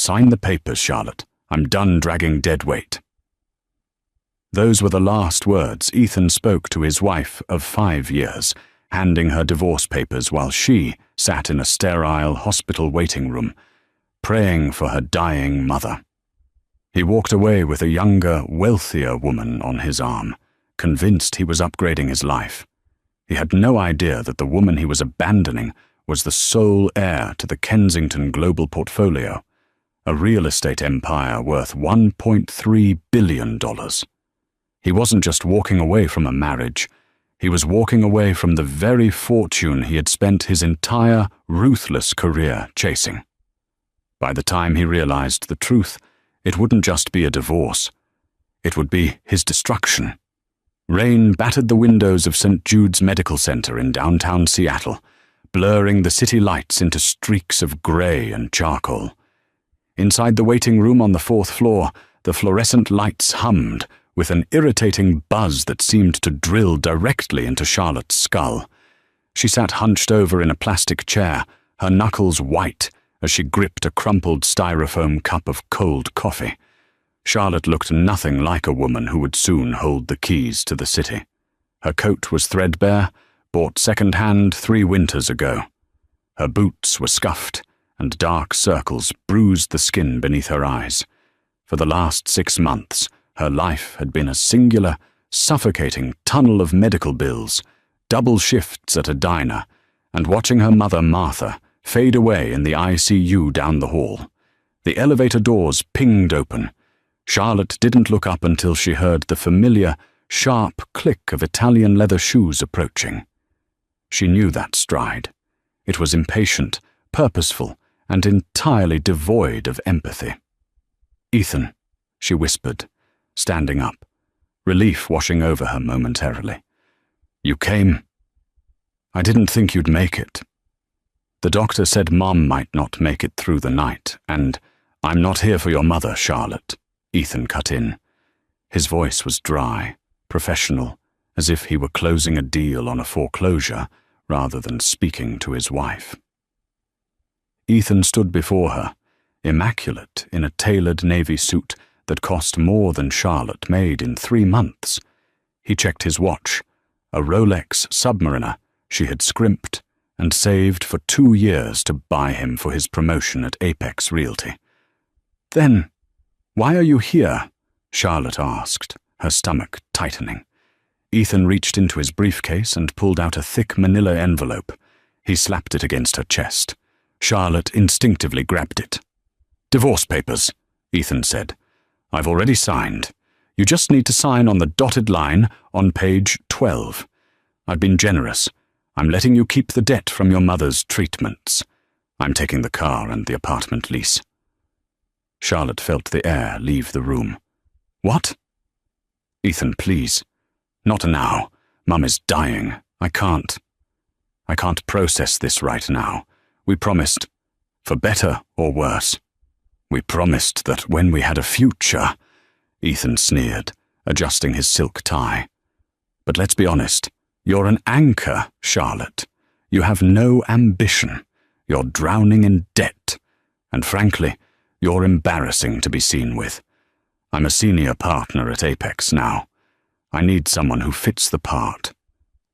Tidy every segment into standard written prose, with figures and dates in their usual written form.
Sign the papers, Charlotte. I'm done dragging dead weight." Those were the last words Ethan spoke to his wife of 5 years, handing her divorce papers while she sat in a sterile hospital waiting room, praying for her dying mother. He walked away with a younger, wealthier woman on his arm, convinced he was upgrading his life. He had no idea that the woman he was abandoning was the sole heir to the Kensington global portfolio, a real estate empire worth $1.3 billion. He wasn't just walking away from a marriage, he was walking away from the very fortune he had spent his entire ruthless career chasing. By the time he realized the truth, it wouldn't just be a divorce. It would be his destruction. Rain battered the windows of St. Jude's Medical Center in downtown Seattle, blurring the city lights into streaks of gray and charcoal. Inside the waiting room on the 4th floor, the fluorescent lights hummed with an irritating buzz that seemed to drill directly into Charlotte's skull. She sat hunched over in a plastic chair, her knuckles white as she gripped a crumpled styrofoam cup of cold coffee. Charlotte looked nothing like a woman who would soon hold the keys to the city. Her coat was threadbare, bought second-hand 3 winters ago. Her boots were scuffed, and dark circles bruised the skin beneath her eyes. For the last 6 months, her life had been a singular, suffocating tunnel of medical bills, double shifts at a diner, and watching her mother, Martha, fade away in the ICU down the hall. The elevator doors pinged open. Charlotte didn't look up until she heard the familiar, sharp click of Italian leather shoes approaching. She knew that stride. It was impatient, purposeful, and entirely devoid of empathy. "Ethan," she whispered, standing up, relief washing over her momentarily. "You came. I didn't think you'd make it. The doctor said Mom might not make it through the night, and I'm not here for your mother, Charlotte," Ethan cut in. His voice was dry, professional, as if he were closing a deal on a foreclosure rather than speaking to his wife. Ethan stood before her, immaculate in a tailored navy suit that cost more than Charlotte made in 3 months. He checked his watch, a Rolex Submariner she had scrimped and saved for 2 years to buy him for his promotion at Apex Realty. "Then, why are you here?" Charlotte asked, her stomach tightening. Ethan reached into his briefcase and pulled out a thick manila envelope. He slapped it against her chest. Charlotte instinctively grabbed it. "Divorce papers," Ethan said. "I've already signed. You just need to sign on the dotted line on page 12. I've been generous. I'm letting you keep the debt from your mother's treatments. I'm taking the car and the apartment lease." Charlotte felt the air leave the room. "What?" "Ethan, please. Not now. Mum is dying. I can't process this right now. We promised, for better or worse. We promised that when we had a future," Ethan sneered, adjusting his silk tie. "But let's be honest. You're an anchor, Charlotte. You have no ambition. You're drowning in debt. And frankly, you're embarrassing to be seen with. I'm a senior partner at Apex now. I need someone who fits the part.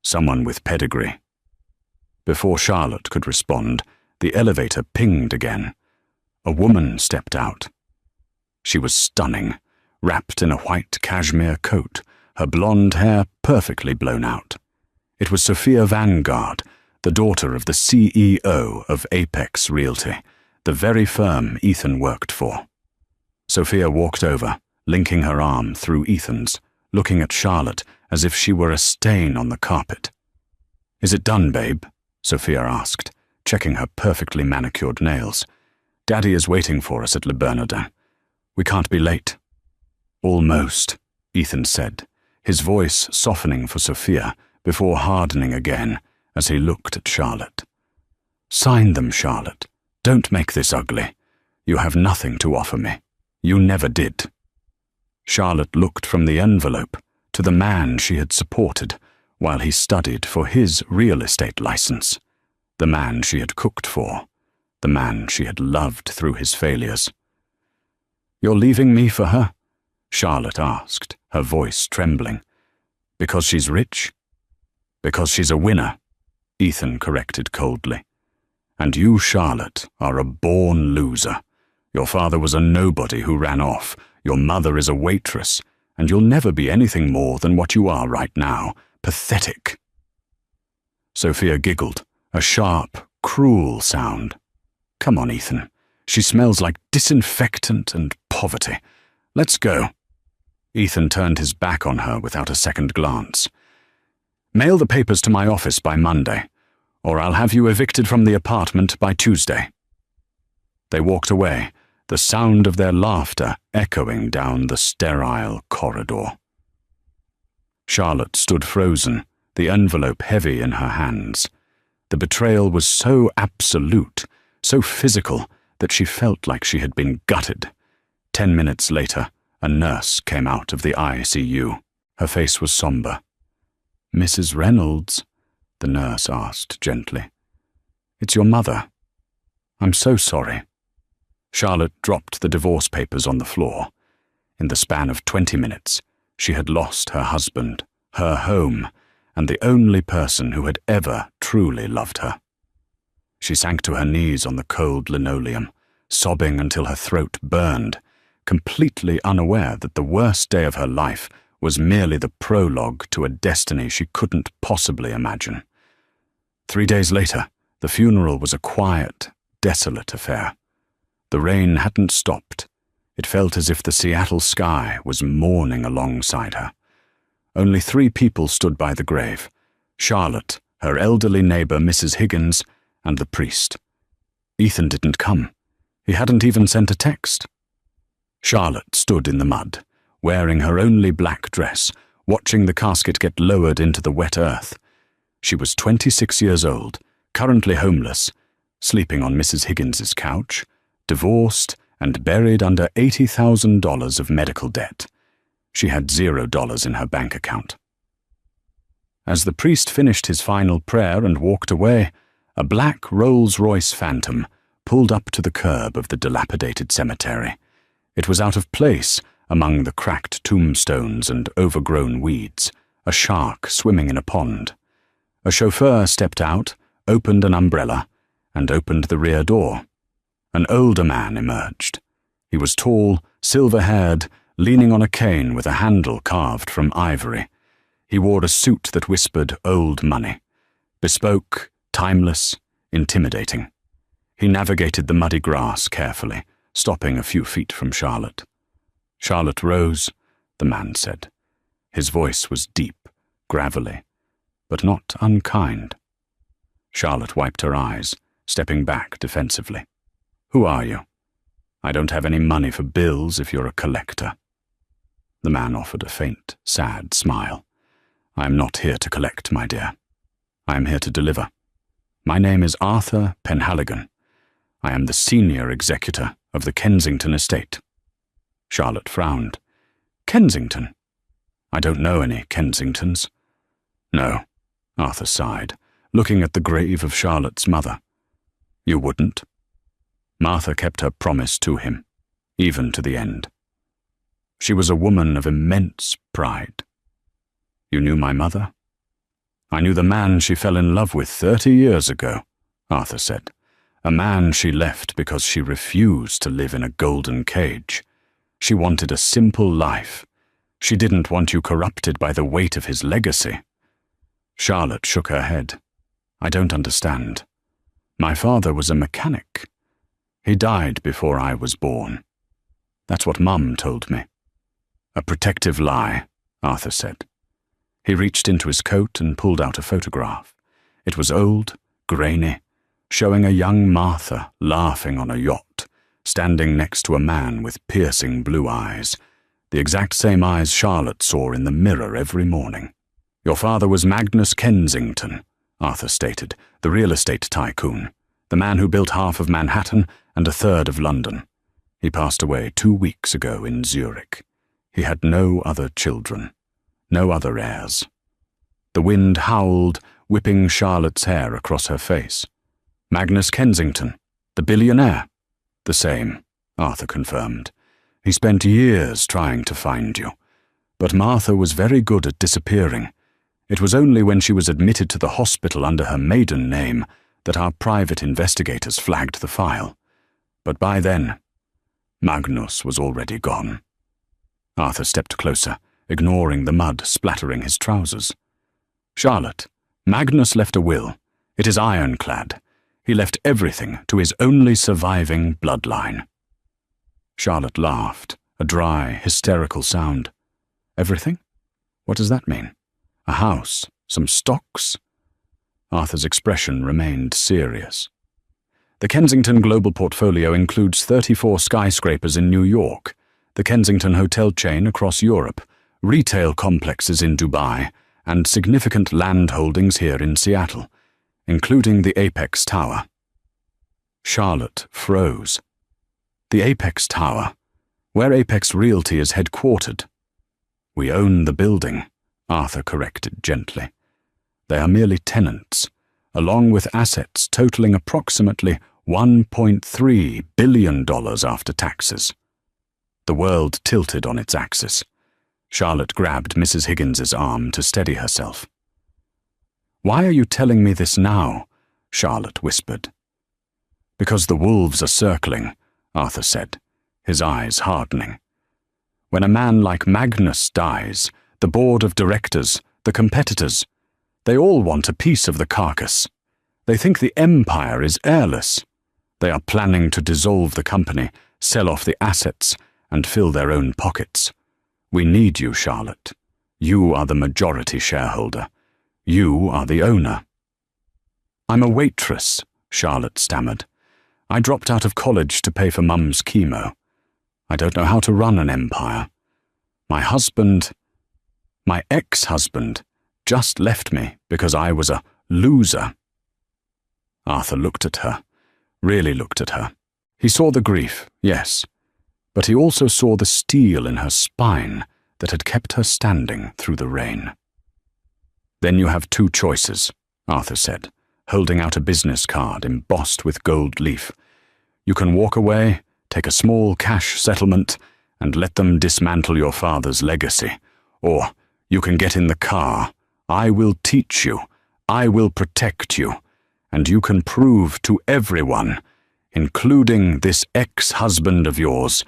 Someone with pedigree." Before Charlotte could respond, the elevator pinged again. A woman stepped out. She was stunning, wrapped in a white cashmere coat, her blonde hair perfectly blown out. It was Sophia Vanguard, the daughter of the CEO of Apex Realty, the very firm Ethan worked for. Sophia walked over, linking her arm through Ethan's, looking at Charlotte as if she were a stain on the carpet. "Is it done, babe?" Sophia asked, checking her perfectly manicured nails. "Daddy is waiting for us at Le Bernardin. We can't be late." "Almost," Ethan said, his voice softening for Sophia before hardening again as he looked at Charlotte. "Sign them, Charlotte. Don't make this ugly. You have nothing to offer me. You never did." Charlotte looked from the envelope to the man she had supported while he studied for his real estate license, the man she had cooked for, the man she had loved through his failures. You're leaving me for her? Charlotte asked, her voice trembling. Because she's rich? Because she's a winner, Ethan corrected coldly. And you, Charlotte, are a born loser. Your father was a nobody who ran off. Your mother is a waitress, and you'll never be anything more than what you are right now. Pathetic. Sophia giggled, a sharp, cruel sound. Come on, Ethan. She smells like disinfectant and poverty. Let's go. Ethan turned his back on her without a second glance. Mail the papers to my office by Monday, or I'll have you evicted from the apartment by Tuesday. They walked away, the sound of their laughter echoing down the sterile corridor. Charlotte stood frozen, the envelope heavy in her hands. The betrayal was so absolute, so physical, that she felt like she had been gutted. 10 minutes later, a nurse came out of the ICU. Her face was somber. Mrs. Reynolds, the nurse asked gently. It's your mother. I'm so sorry. Charlotte dropped the divorce papers on the floor. In the span of 20 minutes, she had lost her husband, her home, and the only person who had ever truly loved her. She sank to her knees on the cold linoleum, sobbing until her throat burned, completely unaware that the worst day of her life was merely the prologue to a destiny she couldn't possibly imagine. 3 days later, the funeral was a quiet, desolate affair. The rain hadn't stopped. It felt as if the Seattle sky was mourning alongside her. Only 3 people stood by the grave: Charlotte, her elderly neighbor Mrs. Higgins, and the priest. Ethan didn't come. He hadn't even sent a text. Charlotte stood in the mud, wearing her only black dress, watching the casket get lowered into the wet earth. She was 26 years old, currently homeless, sleeping on Mrs. Higgins's couch, divorced and buried under $80,000 of medical debt. She had $0 in her bank account. As the priest finished his final prayer and walked away, a black Rolls-Royce Phantom pulled up to the curb of the dilapidated cemetery. It was out of place among the cracked tombstones and overgrown weeds, a shark swimming in a pond. A chauffeur stepped out, opened an umbrella, and opened the rear door. An older man emerged. He was tall, silver-haired, leaning on a cane with a handle carved from ivory. He wore a suit that whispered old money, bespoke, timeless, intimidating. He navigated the muddy grass carefully, stopping a few feet from Charlotte. Charlotte rose, the man said. His voice was deep, gravelly, but not unkind. Charlotte wiped her eyes, stepping back defensively. Who are you? I don't have any money for bills if you're a collector. The man offered a faint, sad smile. I am not here to collect, my dear. I am here to deliver. My name is Arthur Penhaligon. I am the senior executor of the Kensington estate. Charlotte frowned. Kensington? I don't know any Kensingtons. No, Arthur sighed, looking at the grave of Charlotte's mother. You wouldn't? Martha kept her promise to him, even to the end. She was a woman of immense pride. You knew my mother? I knew the man she fell in love with 30 years ago, Arthur said. A man she left because she refused to live in a golden cage. She wanted a simple life. She didn't want you corrupted by the weight of his legacy. Charlotte shook her head. I don't understand. My father was a mechanic. He died before I was born. That's what Mum told me. A protective lie, Arthur said. He reached into his coat and pulled out a photograph. It was old, grainy, showing a young Martha laughing on a yacht, standing next to a man with piercing blue eyes, the exact same eyes Charlotte saw in the mirror every morning. Your father was Magnus Kensington, Arthur stated, the real estate tycoon, the man who built half of Manhattan and a third of London. He passed away 2 weeks ago in Zurich. He had no other children, no other heirs. The wind howled, whipping Charlotte's hair across her face. Magnus Kensington, the billionaire. The same, Arthur confirmed. He spent years trying to find you, but Martha was very good at disappearing. It was only when she was admitted to the hospital under her maiden name that our private investigators flagged the file. But by then, Magnus was already gone. Arthur stepped closer, ignoring the mud splattering his trousers. Charlotte, Magnus left a will. It is ironclad. He left everything to his only surviving bloodline. Charlotte laughed, a dry, hysterical sound. Everything? What does that mean? A house? Some stocks? Arthur's expression remained serious. The Kensington Global Portfolio includes 34 skyscrapers in New York, the Kensington hotel chain across Europe, retail complexes in Dubai, and significant land holdings here in Seattle, including the Apex Tower. Charlotte froze. The Apex Tower, where Apex Realty is headquartered. We own the building, Arthur corrected gently. They are merely tenants, along with assets totaling approximately $1.3 billion after taxes. The world tilted on its axis. Charlotte grabbed Mrs. Higgins's arm to steady herself. "Why are you telling me this now?" Charlotte whispered. "Because the wolves are circling," Arthur said, his eyes hardening. "When a man like Magnus dies, the board of directors, the competitors, they all want a piece of the carcass. They think the empire is heirless. They are planning to dissolve the company, sell off the assets, and fill their own pockets. We need you, Charlotte. You are the majority shareholder. You are the owner." "I'm a waitress," Charlotte stammered. "I dropped out of college to pay for Mum's chemo. I don't know how to run an empire. My ex-husband, just left me because I was a loser." Arthur looked at her, really looked at her. He saw the grief, yes, but he also saw the steel in her spine that had kept her standing through the rain. "Then you have two choices," Arthur said, holding out a business card embossed with gold leaf. "You can walk away, take a small cash settlement, and let them dismantle your father's legacy. Or you can get in the car. I will teach you. I will protect you. And you can prove to everyone, including this ex-husband of yours,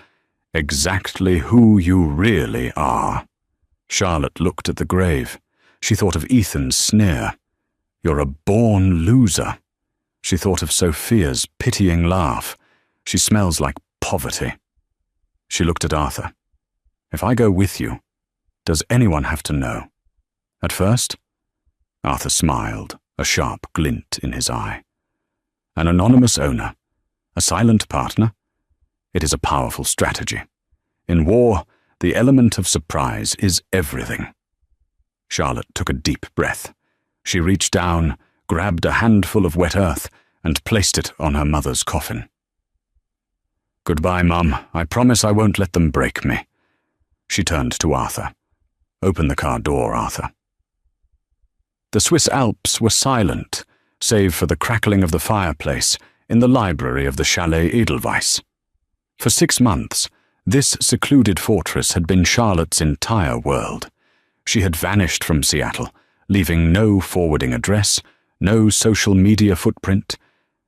exactly who you really are." Charlotte looked at the grave. She thought of Ethan's sneer. "You're a born loser." She thought of Sophia's pitying laugh. "She smells like poverty." She looked at Arthur. "If I go with you, does anyone have to know?" "At first?" Arthur smiled, a sharp glint in his eye. "An anonymous owner, a silent partner? It is a powerful strategy. In war, the element of surprise is everything." Charlotte took a deep breath. She reached down, grabbed a handful of wet earth, and placed it on her mother's coffin. "Goodbye, Mum. I promise I won't let them break me." She turned to Arthur. "Open the car door, Arthur." The Swiss Alps were silent, save for the crackling of the fireplace in the library of the Chalet Edelweiss. For 6 months, this secluded fortress had been Charlotte's entire world. She had vanished from Seattle, leaving no forwarding address, no social media footprint,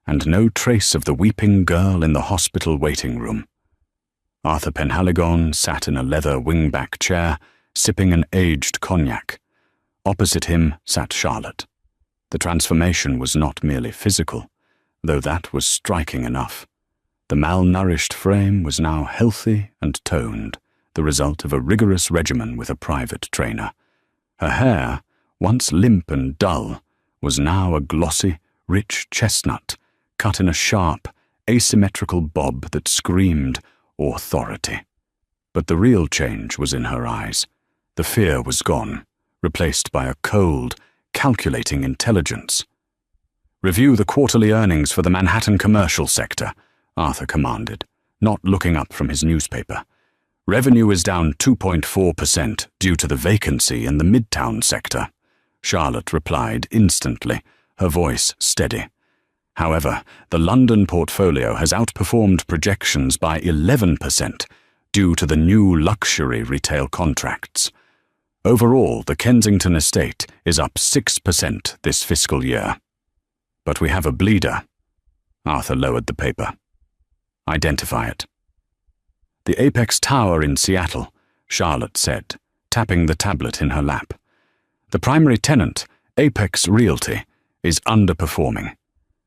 and no trace of the weeping girl in the hospital waiting room. Arthur Penhaligon sat in a leather wingback chair, sipping an aged cognac. Opposite him sat Charlotte. The transformation was not merely physical, though that was striking enough. The malnourished frame was now healthy and toned, the result of a rigorous regimen with a private trainer. Her hair, once limp and dull, was now a glossy, rich chestnut, cut in a sharp, asymmetrical bob that screamed authority. But the real change was in her eyes. The fear was gone, replaced by a cold, calculating intelligence. "Review the quarterly earnings for the Manhattan commercial sector," Arthur commanded, not looking up from his newspaper. "Revenue is down 2.4% due to the vacancy in the Midtown sector." Charlotte replied instantly, her voice steady. "However, the London portfolio has outperformed projections by 11%, due to the new luxury retail contracts. Overall, the Kensington estate is up 6% this fiscal year. But we have a bleeder. Arthur lowered the paper. Identify it. The Apex Tower in Seattle, Charlotte said, tapping the tablet in her lap. The primary tenant, Apex Realty, is underperforming.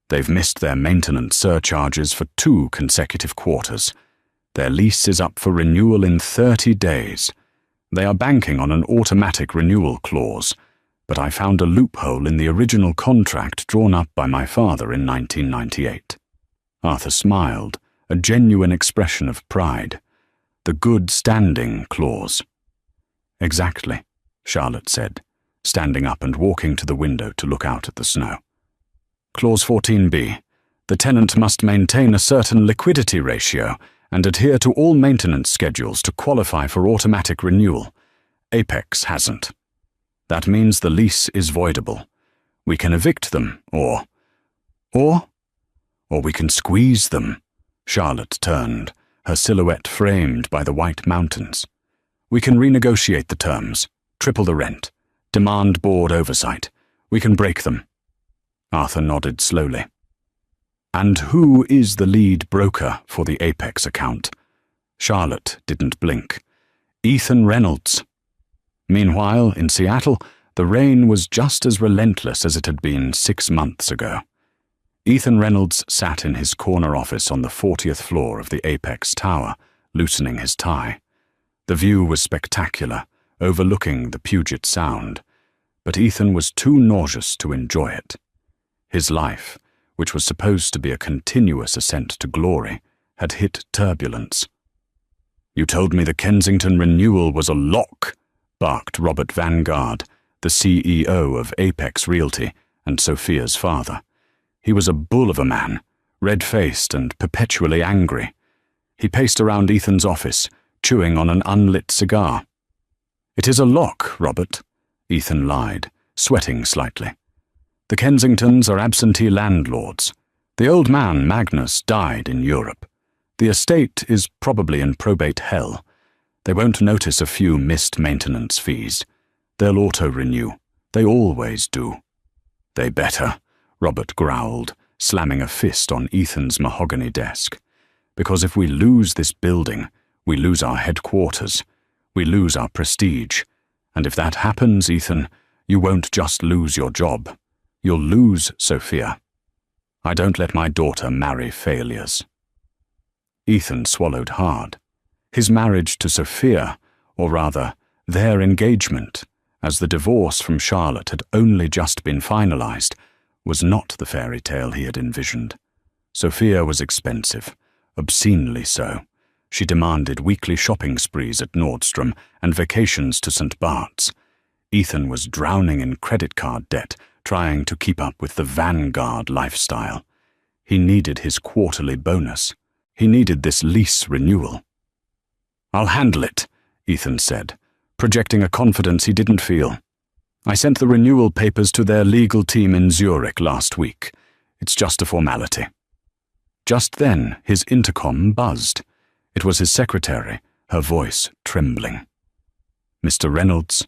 They've missed their maintenance surcharges for 2 consecutive quarters. Their lease is up for renewal in 30 days. They are banking on an automatic renewal clause, but I found a loophole in the original contract drawn up by my father in 1998. Arthur smiled, a genuine expression of pride. The good standing clause. Exactly, Charlotte said, standing up and walking to the window to look out at the snow. Clause 14b. The tenant must maintain a certain liquidity ratio and adhere to all maintenance schedules to qualify for automatic renewal. Apex hasn't. That means the lease is voidable. We can evict them, or we can squeeze them. Charlotte turned, her silhouette framed by the white mountains. We can renegotiate the terms, triple the rent, demand board oversight. We can break them. Arthur nodded slowly. And who is the lead broker for the Apex account? Charlotte didn't blink. Ethan Reynolds. Meanwhile, in Seattle, the rain was just as relentless as it had been 6 months ago. Ethan Reynolds sat in his corner office on the 40th floor of the Apex Tower, loosening his tie. The view was spectacular, overlooking the Puget Sound, but Ethan was too nauseous to enjoy it. His life, which was supposed to be a continuous ascent to glory, had hit turbulence. "You told me the Kensington renewal was a lock," barked Robert Vanguard, the CEO of Apex Realty and Sophia's father. He was a bull of a man, red-faced and perpetually angry. He paced around Ethan's office, chewing on an unlit cigar. "It is a lock, Robert," Ethan lied, sweating slightly. "The Kensingtons are absentee landlords. The old man, Magnus, died in Europe. The estate is probably in probate hell. They won't notice a few missed maintenance fees. They'll auto-renew. They always do." "They better," Robert growled, slamming a fist on Ethan's mahogany desk. "Because if we lose this building, we lose our headquarters. We lose our prestige. And if that happens, Ethan, you won't just lose your job. You'll lose Sophia. I don't let my daughter marry failures." Ethan swallowed hard. His marriage to Sophia, or rather, their engagement, as the divorce from Charlotte had only just been finalized, was not the fairy tale he had envisioned. Sophia was expensive, obscenely so. She demanded weekly shopping sprees at Nordstrom and vacations to St. Bart's. Ethan was drowning in credit card debt, trying to keep up with the Vanguard lifestyle. He needed his quarterly bonus. He needed this lease renewal. "I'll handle it," Ethan said, projecting a confidence he didn't feel. "I sent the renewal papers to their legal team in Zurich last week. It's just a formality." Just then, his intercom buzzed. It was his secretary, her voice trembling. "Mr. Reynolds,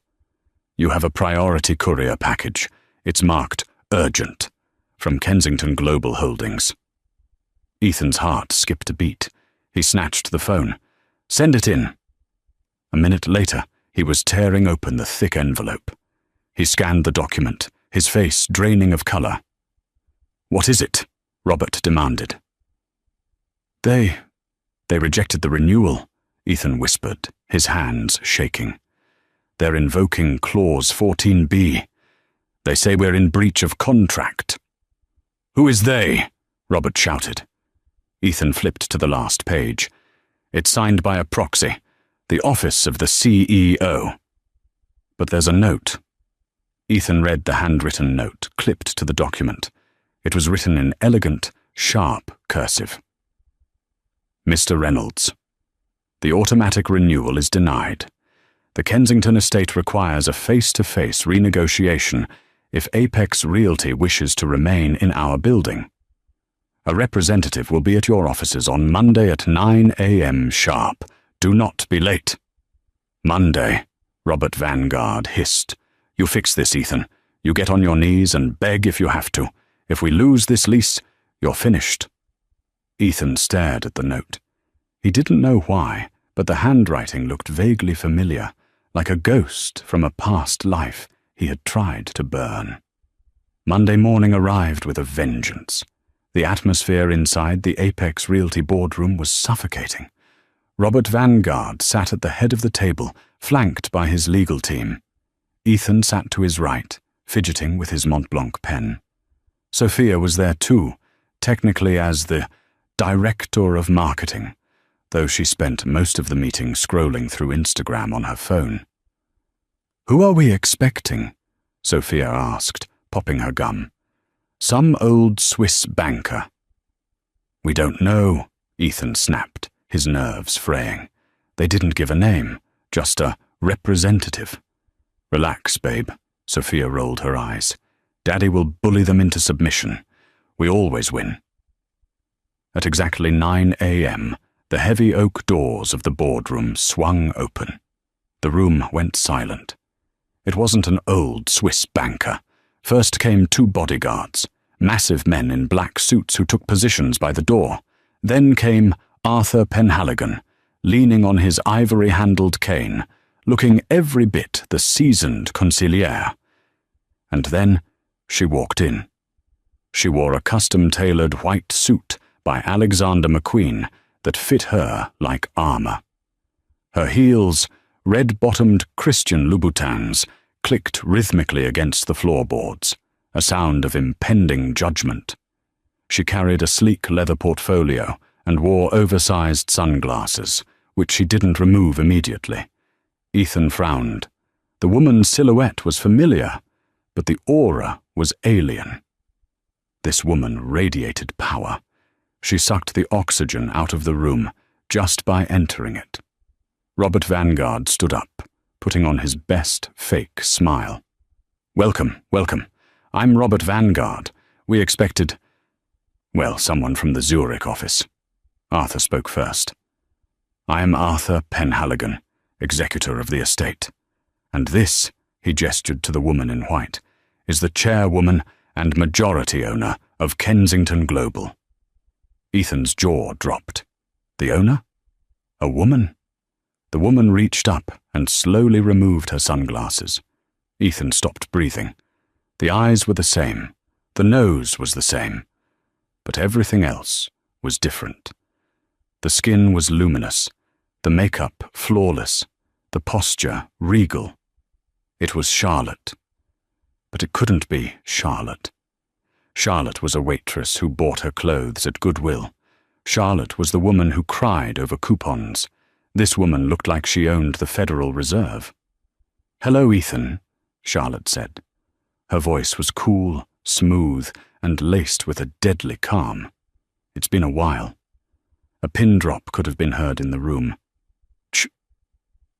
you have a priority courier package. It's marked urgent, from Kensington Global Holdings." Ethan's heart skipped a beat. He snatched the phone. "Send it in." A minute later, he was tearing open the thick envelope. He scanned the document, his face draining of color. "What is it?" Robert demanded. They rejected the renewal," Ethan whispered, his hands shaking. "They're invoking Clause 14b. They say we're in breach of contract." "Who is they?" Robert shouted. Ethan flipped to the last page. It's signed by a proxy, the office of the CEO. But there's a note. Ethan read the handwritten note, clipped to the document. It was written in elegant, sharp cursive. "Mr. Reynolds, the automatic renewal is denied. The Kensington estate requires a face-to-face renegotiation if Apex Realty wishes to remain in our building. A representative will be at your offices on Monday at 9 a.m. sharp Do not be late. Monday, Robert Vanguard hissed. You fix this, Ethan. You get on your knees and beg if you have to. If we lose this lease, you're finished. Ethan stared at the note. He didn't know why, but the handwriting looked vaguely familiar, like a ghost from a past life he had tried to burn. Monday morning arrived with a vengeance. The atmosphere inside the Apex Realty boardroom was suffocating. Robert Vanguard sat at the head of the table, flanked by his legal team. Ethan sat to his right, fidgeting with his Montblanc pen. Sophia was there too, technically as the director of marketing, though she spent most of the meeting scrolling through Instagram on her phone. Who are we expecting? Sophia asked, popping her gum. Some old Swiss banker. We don't know, Ethan snapped, his nerves fraying. They didn't give a name, just a representative. Relax, babe, Sophia rolled her eyes. Daddy will bully them into submission. We always win. At exactly 9 a.m., the heavy oak doors of the boardroom swung open. The room went silent. It wasn't an old Swiss banker. First came 2 bodyguards, massive men in black suits who took positions by the door. Then came Arthur Penhaligon, leaning on his ivory-handled cane, looking every bit the seasoned consigliere. And then she walked in. She wore a custom-tailored white suit by Alexander McQueen that fit her like armor. Her heels, red-bottomed Christian Louboutins, clicked rhythmically against the floorboards, a sound of impending judgment. She carried a sleek leather portfolio and wore oversized sunglasses, which she didn't remove immediately. Ethan frowned. The woman's silhouette was familiar, but the aura was alien. This woman radiated power. She sucked the oxygen out of the room just by entering it. Robert Vanguard stood up, putting on his best fake smile. Welcome, welcome. I'm Robert Vanguard. We expected, well, someone from the Zurich office. Arthur spoke first. I am Arthur Penhaligon, executor of the estate. And this, he gestured to the woman in white, is the chairwoman and majority owner of Kensington Global. Ethan's jaw dropped. The owner? A woman? The woman reached up and slowly removed her sunglasses. Ethan stopped breathing. The eyes were the same. The nose was the same. But everything else was different. The skin was luminous, the makeup flawless, the posture regal. It was Charlotte. But it couldn't be Charlotte. Charlotte was a waitress who bought her clothes at Goodwill. Charlotte was the woman who cried over coupons. This woman looked like she owned the Federal Reserve. Hello, Ethan, Charlotte said. Her voice was cool, smooth, and laced with a deadly calm. It's been a while. A pin drop could have been heard in the room. Shh.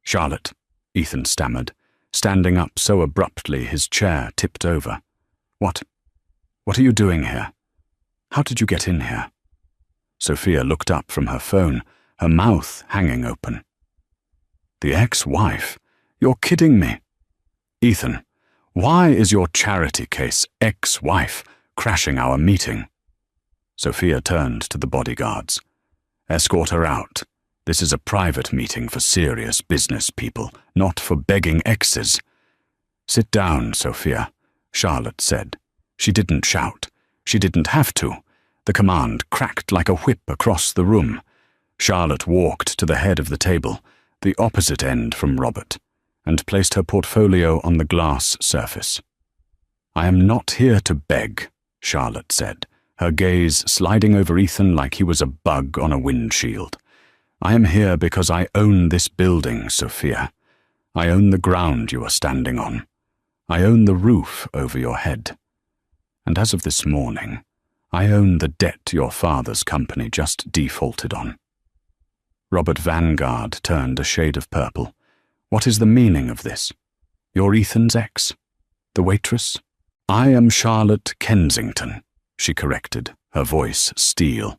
Charlotte, Ethan stammered, standing up so abruptly his chair tipped over. What are you doing here? How did you get in here? Sophia looked up from her phone, her mouth hanging open. The ex-wife? You're kidding me. Ethan, why is your charity case ex-wife crashing our meeting? Sophia turned to the bodyguards. Escort her out. This is a private meeting for serious business people, not for begging exes. Sit down, Sophia, Charlotte said. She didn't shout. She didn't have to. The command cracked like a whip across the room. Charlotte walked to the head of the table, the opposite end from Robert, and placed her portfolio on the glass surface. I am not here to beg, Charlotte said, her gaze sliding over Ethan like he was a bug on a windshield. I am here because I own this building, Sophia. I own the ground you are standing on. I own the roof over your head. And as of this morning, I own the debt your father's company just defaulted on. Robert Vanguard turned a shade of purple. What is the meaning of this? You're Ethan's ex? The waitress? I am Charlotte Kensington, she corrected, her voice steel.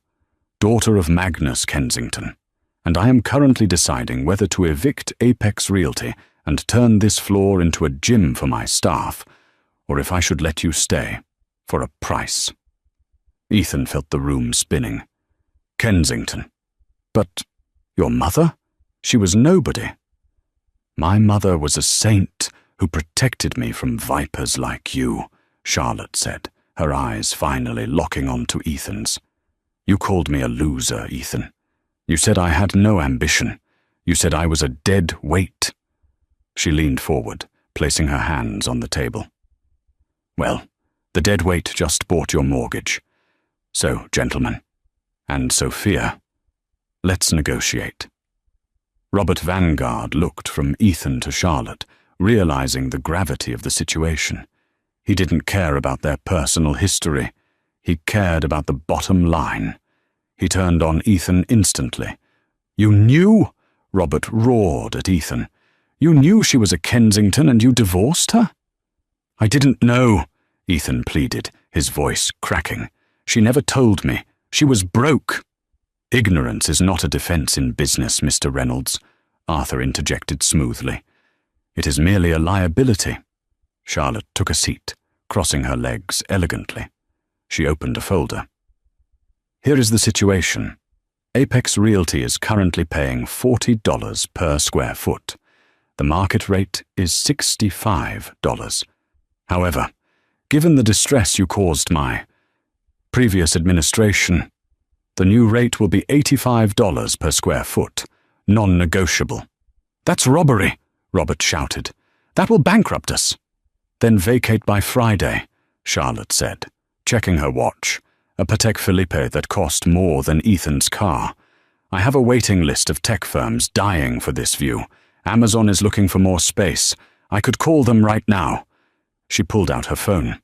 Daughter of Magnus Kensington. and I am currently deciding whether to evict Apex Realty and turn this floor into a gym for my staff, or if I should let you stay, for a price." Ethan felt the room spinning. "Kensington. But your mother? She was nobody." "My mother was a saint who protected me from vipers like you," Charlotte said, her eyes finally locking onto Ethan's. "You called me a loser, Ethan. You said I had no ambition. You said I was a dead weight." She leaned forward, placing her hands on the table. "Well, the dead weight just bought your mortgage. So, gentlemen, and Sophia, let's negotiate." Robert Vanguard looked from Ethan to Charlotte, realizing the gravity of the situation. He didn't care about their personal history. He cared about the bottom line. He turned on Ethan instantly. "You knew?" Robert roared at Ethan. "You knew she was a Kensington and you divorced her?" "I didn't know," Ethan pleaded, his voice cracking. "She never told me. She was broke." "Ignorance is not a defense in business, Mr. Reynolds," Arthur interjected smoothly. "It is merely a liability." Charlotte took a seat, crossing her legs elegantly. She opened a folder. "Here is the situation. Apex Realty is currently paying $40 per square foot. The market rate is $65. However, given the distress you caused my previous administration, the new rate will be $85 per square foot, non-negotiable." "That's robbery," Robert shouted. "That will bankrupt us." "Then vacate by Friday," Charlotte said, checking her watch, a Patek Philippe that cost more than Ethan's car. "I have a waiting list of tech firms dying for this view. Amazon is looking for more space. I could call them right now." She pulled out her phone.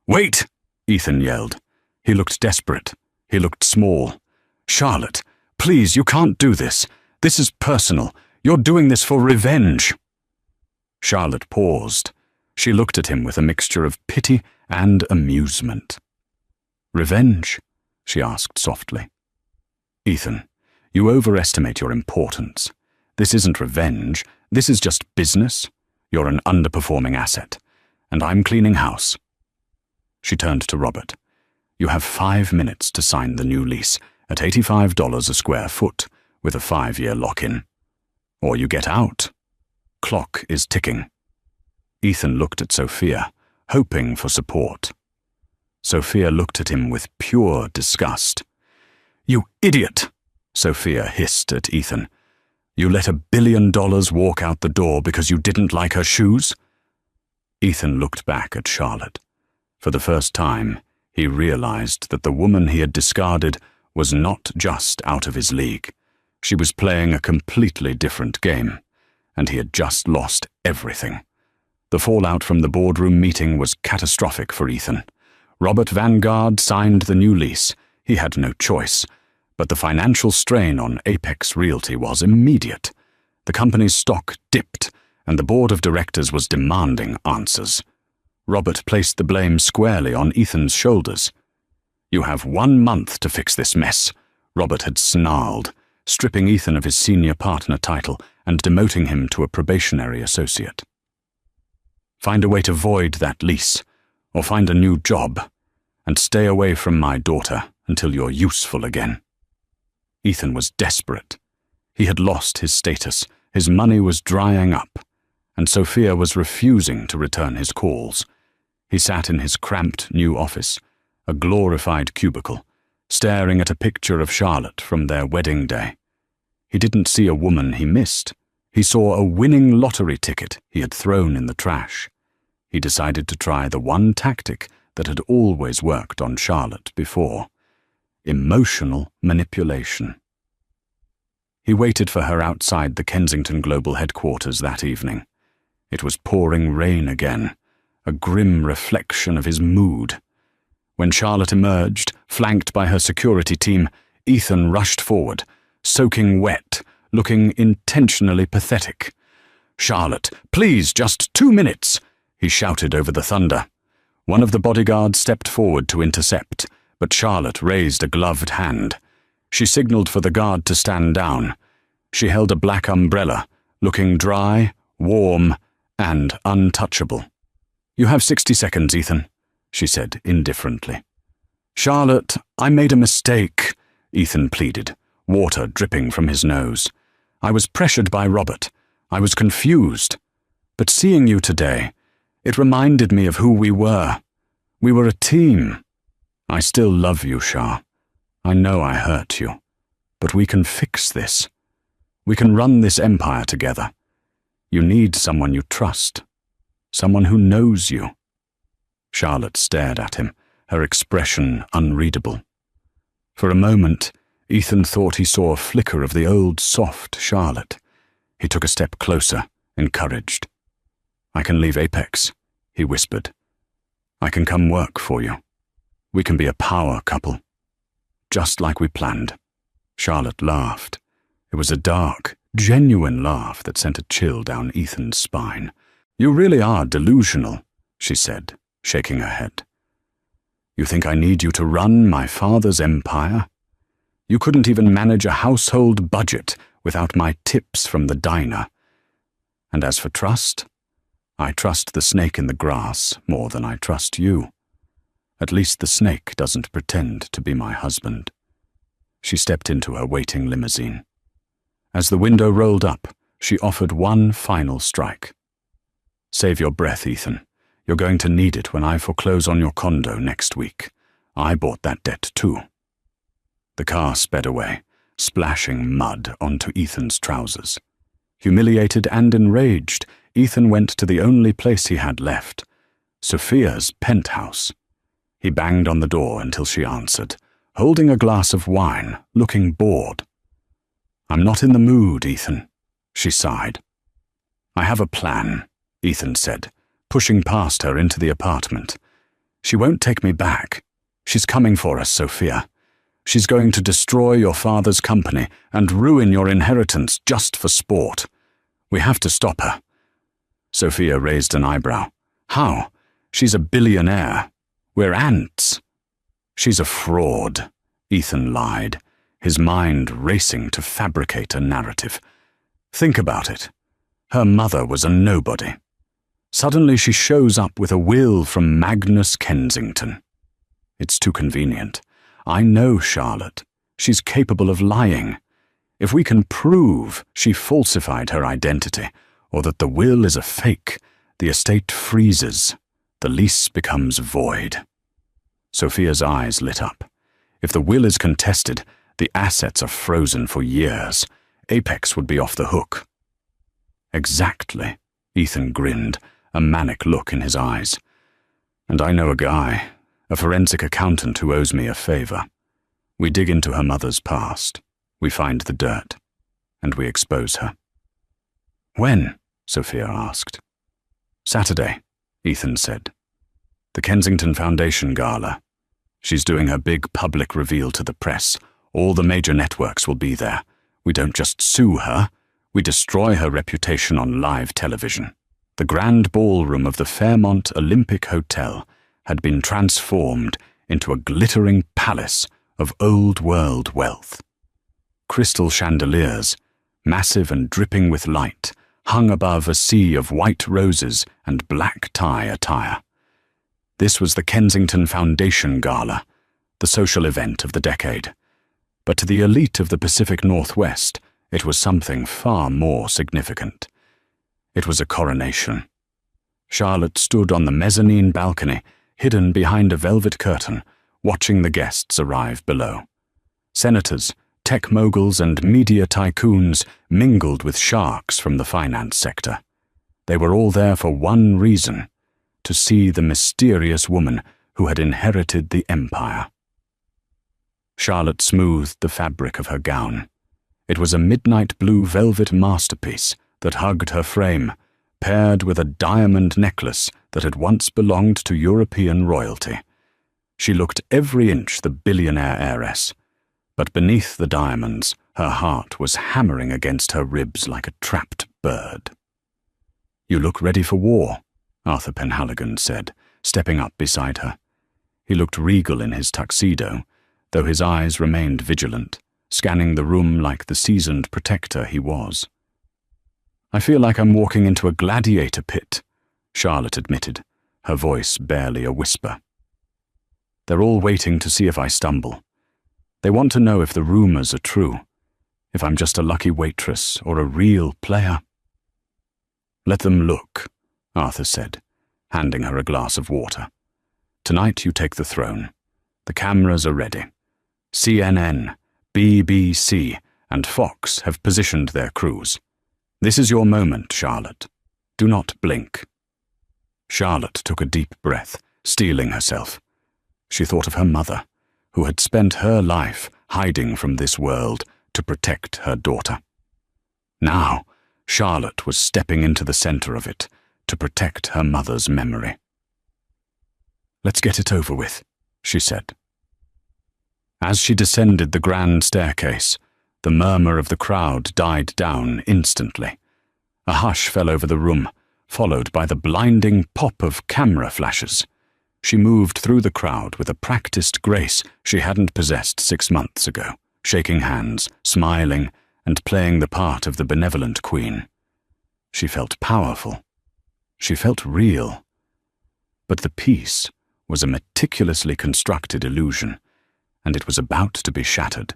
"Wait!" Ethan yelled. He looked desperate. He looked small. "Charlotte, please, you can't do this. This is personal. You're doing this for revenge." Charlotte paused. She looked at him with a mixture of pity and amusement. "Revenge?" she asked softly. "Ethan, you overestimate your importance. This isn't revenge. This is just business. You're an underperforming asset, and I'm cleaning house." She turned to Robert. "You have 5 minutes to sign the new lease at $85 a square foot with a 5-year lock-in. Or you get out. Clock is ticking." Ethan looked at Sophia, hoping for support. Sophia looked at him with pure disgust. "You idiot!" Sophia hissed at Ethan. "You let $1 billion walk out the door because you didn't like her shoes?" Ethan looked back at Charlotte. For the first time, he realized that the woman he had discarded was not just out of his league. She was playing a completely different game, and he had just lost everything. The fallout from the boardroom meeting was catastrophic for Ethan. Robert Vanguard signed the new lease. He had no choice. But the financial strain on Apex Realty was immediate. The company's stock dipped, and the board of directors was demanding answers. Robert placed the blame squarely on Ethan's shoulders. "You have 1 month to fix this mess," Robert had snarled, stripping Ethan of his senior partner title and demoting him to a probationary associate. "Find a way to void that lease, or find a new job, and stay away from my daughter until you're useful again." Ethan was desperate. He had lost his status, his money was drying up, and Sophia was refusing to return his calls. He sat in his cramped new office, a glorified cubicle, staring at a picture of Charlotte from their wedding day. He didn't see a woman he missed. He saw a winning lottery ticket he had thrown in the trash. He decided to try the one tactic that had always worked on Charlotte before: emotional manipulation. He waited for her outside the Kensington Global headquarters that evening. It was pouring rain again, a grim reflection of his mood. When Charlotte emerged, flanked by her security team, Ethan rushed forward, soaking wet, looking intentionally pathetic. "Charlotte, please, just 2 minutes!" he shouted over the thunder. One of the bodyguards stepped forward to intercept, but Charlotte raised a gloved hand. She signaled for the guard to stand down. She held a black umbrella, looking dry, warm, and untouchable. "You have 60 seconds, Ethan," she said indifferently. "Charlotte, I made a mistake," Ethan pleaded, water dripping from his nose. "I was pressured by Robert. I was confused. But seeing you today, it reminded me of who we were. We were a team. I still love you, Char. I know I hurt you. But we can fix this. We can run this empire together. You need someone you trust. Someone who knows you." Charlotte stared at him, her expression unreadable. For a moment, Ethan thought he saw a flicker of the old, soft Charlotte. He took a step closer, encouraged. "I can leave Apex," he whispered. "I can come work for you. We can be a power couple. Just like we planned." Charlotte laughed. It was a dark, genuine laugh that sent a chill down Ethan's spine. "You really are delusional," she said, shaking her head. "You think I need you to run my father's empire? You couldn't even manage a household budget without my tips from the diner. And as for trust, I trust the snake in the grass more than I trust you. At least the snake doesn't pretend to be my husband." She stepped into her waiting limousine. As the window rolled up, she offered one final strike. "Save your breath, Ethan. You're going to need it when I foreclose on your condo next week. I bought that debt too." The car sped away, splashing mud onto Ethan's trousers. Humiliated and enraged, Ethan went to the only place he had left, Sophia's penthouse. He banged on the door until she answered, holding a glass of wine, looking bored. "I'm not in the mood, Ethan," she sighed. "I have a plan," Ethan said, pushing past her into the apartment. "She won't take me back. She's coming for us, Sophia. She's going to destroy your father's company and ruin your inheritance just for sport. We have to stop her." Sophia raised an eyebrow. "How? She's a billionaire. We're ants." "She's a fraud," Ethan lied, his mind racing to fabricate a narrative. "Think about it. Her mother was a nobody. Suddenly she shows up with a will from Magnus Kensington. It's too convenient. I know Charlotte. She's capable of lying. If we can prove she falsified her identity, or that the will is a fake, the estate freezes. The lease becomes void." Sophia's eyes lit up. If the will is contested, the assets are frozen for years. Apex would be off the hook. "Exactly," Ethan grinned, a manic look in his eyes. "And I know a guy, a forensic accountant who owes me a favor. We dig into her mother's past. We find the dirt. And we expose her." "When?" Sophia asked. "Saturday," Ethan said. "The Kensington Foundation Gala. She's doing her big public reveal to the press. All the major networks will be there. We don't just sue her, we destroy her reputation on live television." The grand ballroom of the Fairmont Olympic Hotel had been transformed into a glittering palace of old-world wealth. Crystal chandeliers, massive and dripping with light, hung above a sea of white roses and black tie attire. This was the Kensington Foundation Gala, the social event of the decade. But to the elite of the Pacific Northwest, it was something far more significant. It was a coronation. Charlotte stood on the mezzanine balcony, hidden behind a velvet curtain, watching the guests arrive below. Senators, tech moguls, and media tycoons mingled with sharks from the finance sector. They were all there for one reason: to see the mysterious woman who had inherited the empire. Charlotte smoothed the fabric of her gown. It was a midnight blue velvet masterpiece that hugged her frame, paired with a diamond necklace that had once belonged to European royalty. She looked every inch the billionaire heiress, but beneath the diamonds, her heart was hammering against her ribs like a trapped bird. "You look ready for war," Arthur Penhaligon said, stepping up beside her. He looked regal in his tuxedo, though his eyes remained vigilant, scanning the room like the seasoned protector he was. "I feel like I'm walking into a gladiator pit," Charlotte admitted, her voice barely a whisper. "They're all waiting to see if I stumble. They want to know if the rumors are true, if I'm just a lucky waitress or a real player." "Let them look," Arthur said, handing her a glass of water. "Tonight you take the throne. The cameras are ready. CNN, BBC, and Fox have positioned their crews. This is your moment, Charlotte. Do not blink." Charlotte took a deep breath, steeling herself. She thought of her mother, who had spent her life hiding from this world to protect her daughter. Now, Charlotte was stepping into the center of it to protect her mother's memory. "Let's get it over with," she said. As she descended the grand staircase, the murmur of the crowd died down instantly. A hush fell over the room, followed by the blinding pop of camera flashes. She moved through the crowd with a practiced grace she hadn't possessed 6 months ago, shaking hands, smiling, and playing the part of the benevolent queen. She felt powerful. She felt real. But the piece was a meticulously constructed illusion, and it was about to be shattered.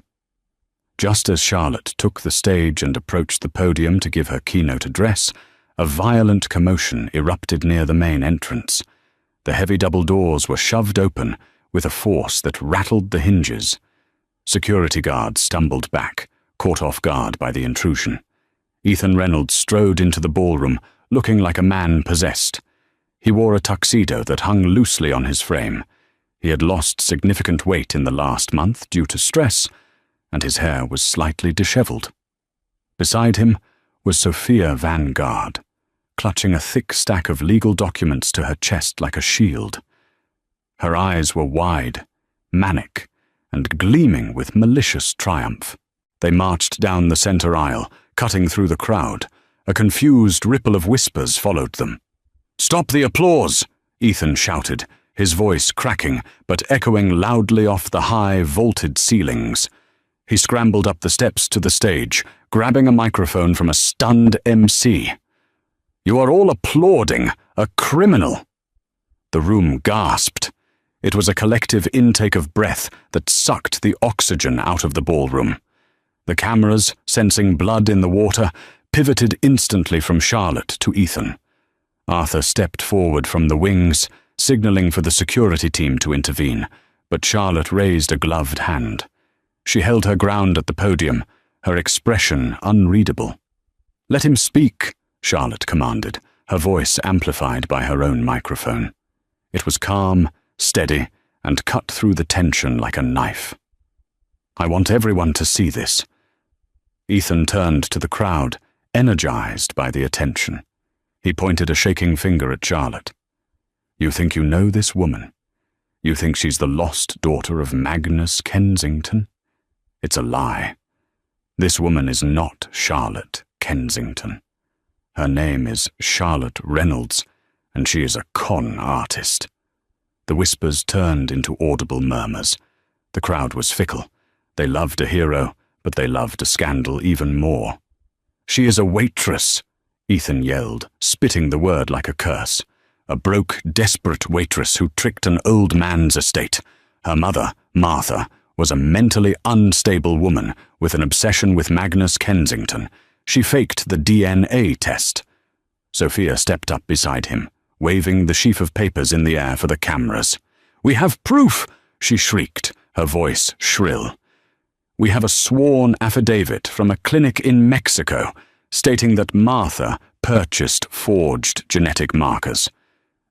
Just as Charlotte took the stage and approached the podium to give her keynote address, a violent commotion erupted near the main entrance. The heavy double doors were shoved open with a force that rattled the hinges. Security guards stumbled back, caught off guard by the intrusion. Ethan Reynolds strode into the ballroom, looking like a man possessed. He wore a tuxedo that hung loosely on his frame. He had lost significant weight in the last month due to stress, and his hair was slightly disheveled. Beside him was Sophia Vanguard, clutching a thick stack of legal documents to her chest like a shield. Her eyes were wide, manic, and gleaming with malicious triumph. They marched down the center aisle, cutting through the crowd. A confused ripple of whispers followed them. "Stop the applause!" Ethan shouted, his voice cracking but echoing loudly off the high, vaulted ceilings. He scrambled up the steps to the stage, grabbing a microphone from a stunned MC. "You are all applauding a criminal!" The room gasped. It was a collective intake of breath that sucked the oxygen out of the ballroom. The cameras, sensing blood in the water, pivoted instantly from Charlotte to Ethan. Arthur stepped forward from the wings, signaling for the security team to intervene, but Charlotte raised a gloved hand. She held her ground at the podium, her expression unreadable. "Let him speak," Charlotte commanded, her voice amplified by her own microphone. It was calm, steady, and cut through the tension like a knife. "I want everyone to see this." Ethan turned to the crowd, energized by the attention. He pointed a shaking finger at Charlotte. "You think you know this woman? You think she's the lost daughter of Magnus Kensington? It's a lie. This woman is not Charlotte Kensington. Her name is Charlotte Reynolds, and she is a con artist." The whispers turned into audible murmurs. The crowd was fickle. They loved a hero, but they loved a scandal even more. "She is a waitress," Ethan yelled, spitting the word like a curse. "A broke, desperate waitress who tricked an old man's estate. Her mother, Martha, was a mentally unstable woman with an obsession with Magnus Kensington. She faked the DNA test." Sophia stepped up beside him, waving the sheaf of papers in the air for the cameras. "We have proof!" she shrieked, her voice shrill. "We have a sworn affidavit from a clinic in Mexico stating that Martha purchased forged genetic markers.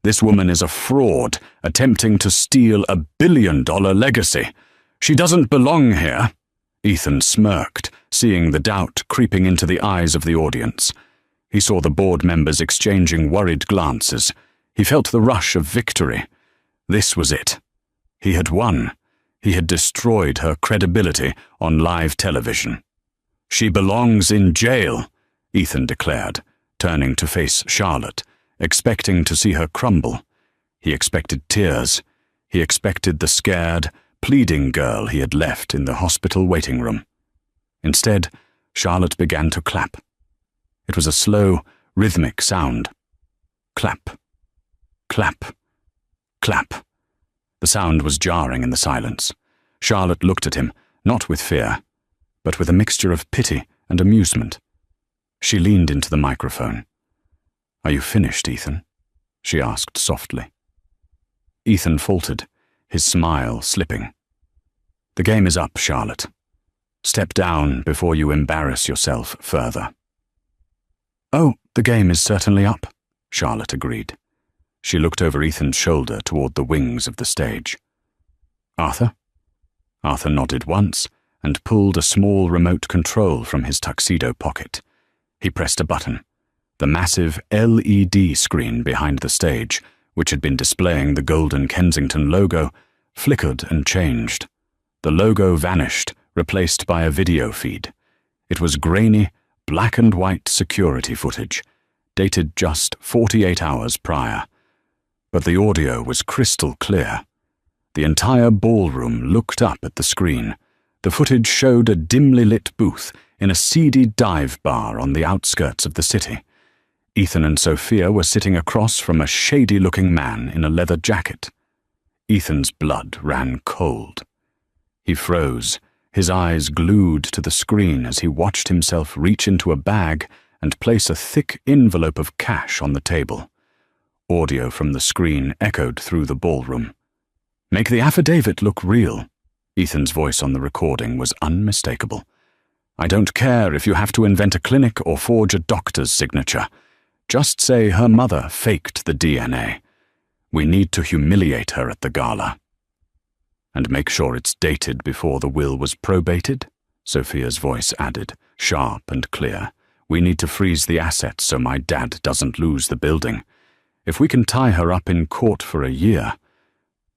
This woman is a fraud attempting to steal $1 billion legacy. She doesn't belong here." Ethan smirked, seeing the doubt creeping into the eyes of the audience. He saw the board members exchanging worried glances. He felt the rush of victory. This was it. He had won. He had destroyed her credibility on live television. "She belongs in jail," Ethan declared, turning to face Charlotte, expecting to see her crumble. He expected tears. He expected the scared, pleading girl he had left in the hospital waiting room. Instead, Charlotte began to clap. It was a slow, rhythmic sound. Clap, clap, clap. The sound was jarring in the silence. Charlotte looked at him, not with fear, but with a mixture of pity and amusement. She leaned into the microphone. "Are you finished, Ethan?" she asked softly. Ethan faltered, his smile slipping. "The game is up, Charlotte. Step down before you embarrass yourself further." "Oh, the game is certainly up," Charlotte agreed. She looked over Ethan's shoulder toward the wings of the stage. "Arthur?" Arthur nodded once and pulled a small remote control from his tuxedo pocket. He pressed a button. The massive LED screen behind the stage, which had been displaying the golden Kensington logo, flickered and changed. The logo vanished, replaced by a video feed. It was grainy, black and white security footage, dated just 48 hours prior. But the audio was crystal clear. The entire ballroom looked up at the screen. The footage showed a dimly lit booth in a seedy dive bar on the outskirts of the city. Ethan and Sophia were sitting across from a shady-looking man in a leather jacket. Ethan's blood ran cold. He froze, his eyes glued to the screen as he watched himself reach into a bag and place a thick envelope of cash on the table. Audio from the screen echoed through the ballroom. "Make the affidavit look real." Ethan's voice on the recording was unmistakable. "I don't care if you have to invent a clinic or forge a doctor's signature. Just say her mother faked the DNA. We need to humiliate her at the gala." "And make sure it's dated before the will was probated," Sophia's voice added, sharp and clear. "We need to freeze the assets so my dad doesn't lose the building. If we can tie her up in court for a year,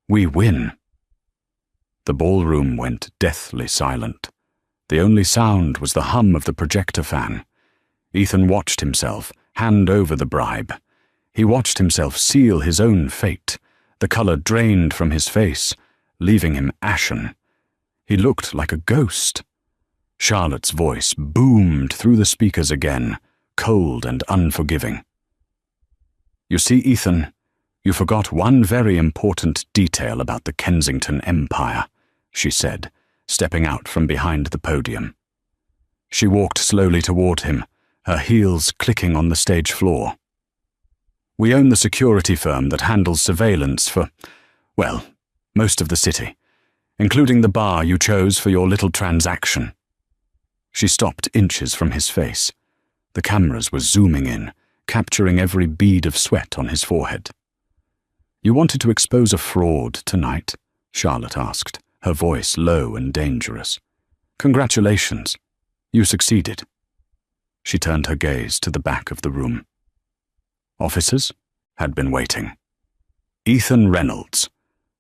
we win." The ballroom went deathly silent. The only sound was the hum of the projector fan. Ethan watched himself hand over the bribe. He watched himself seal his own fate. The color drained from his face, leaving him ashen. He looked like a ghost. Charlotte's voice boomed through the speakers again, cold and unforgiving. "You see, Ethan, you forgot one very important detail about the Kensington Empire," she said, stepping out from behind the podium. She walked slowly toward him, her heels clicking on the stage floor. "We own the security firm that handles surveillance for, well, most of the city, including the bar you chose for your little transaction." She stopped inches from his face. The cameras were zooming in, capturing every bead of sweat on his forehead. "You wanted to expose a fraud tonight?" Charlotte asked, her voice low and dangerous. "Congratulations. You succeeded." She turned her gaze to the back of the room. Officers had been waiting. Ethan Reynolds.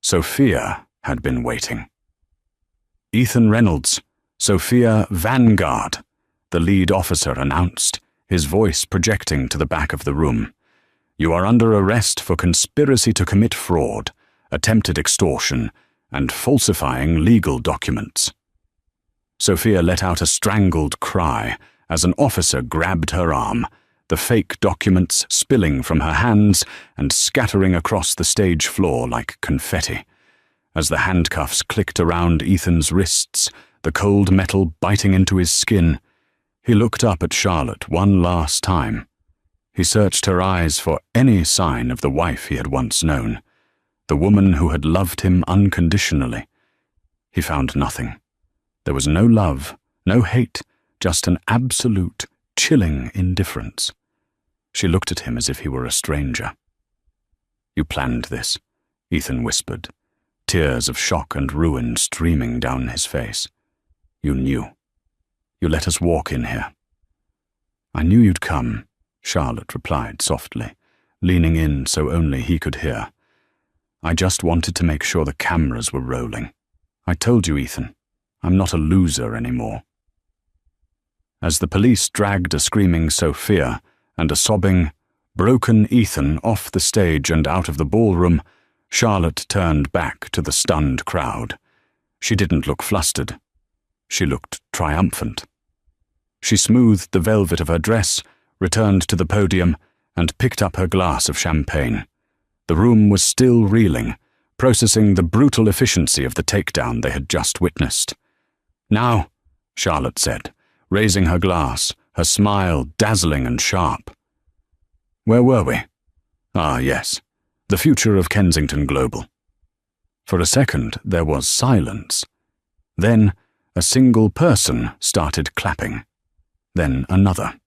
Sophia had been waiting. "Ethan Reynolds, Sophia Vanguard," the lead officer announced, his voice projecting to the back of the room. "You are under arrest for conspiracy to commit fraud, attempted extortion, and falsifying legal documents." Sophia let out a strangled cry as an officer grabbed her arm, the fake documents spilling from her hands and scattering across the stage floor like confetti. As the handcuffs clicked around Ethan's wrists, the cold metal biting into his skin, he looked up at Charlotte one last time. He searched her eyes for any sign of the wife he had once known, the woman who had loved him unconditionally. He found nothing. There was no love, no hate, just an absolute, chilling indifference. She looked at him as if he were a stranger. "You planned this," Ethan whispered, tears of shock and ruin streaming down his face. "You knew. You let us walk in here." "I knew you'd come," Charlotte replied softly, leaning in so only he could hear. "I just wanted to make sure the cameras were rolling. I told you, Ethan, I'm not a loser anymore." As the police dragged a screaming Sophia and a sobbing, broken Ethan off the stage and out of the ballroom, Charlotte turned back to the stunned crowd. She didn't look flustered. She looked triumphant. She smoothed the velvet of her dress, returned to the podium, and picked up her glass of champagne. The room was still reeling, processing the brutal efficiency of the takedown they had just witnessed. "Now," Charlotte said, raising her glass, her smile dazzling and sharp. Where were we? Ah, yes, the future of Kensington Global. For a second there was silence. Then a single person started clapping. Then another.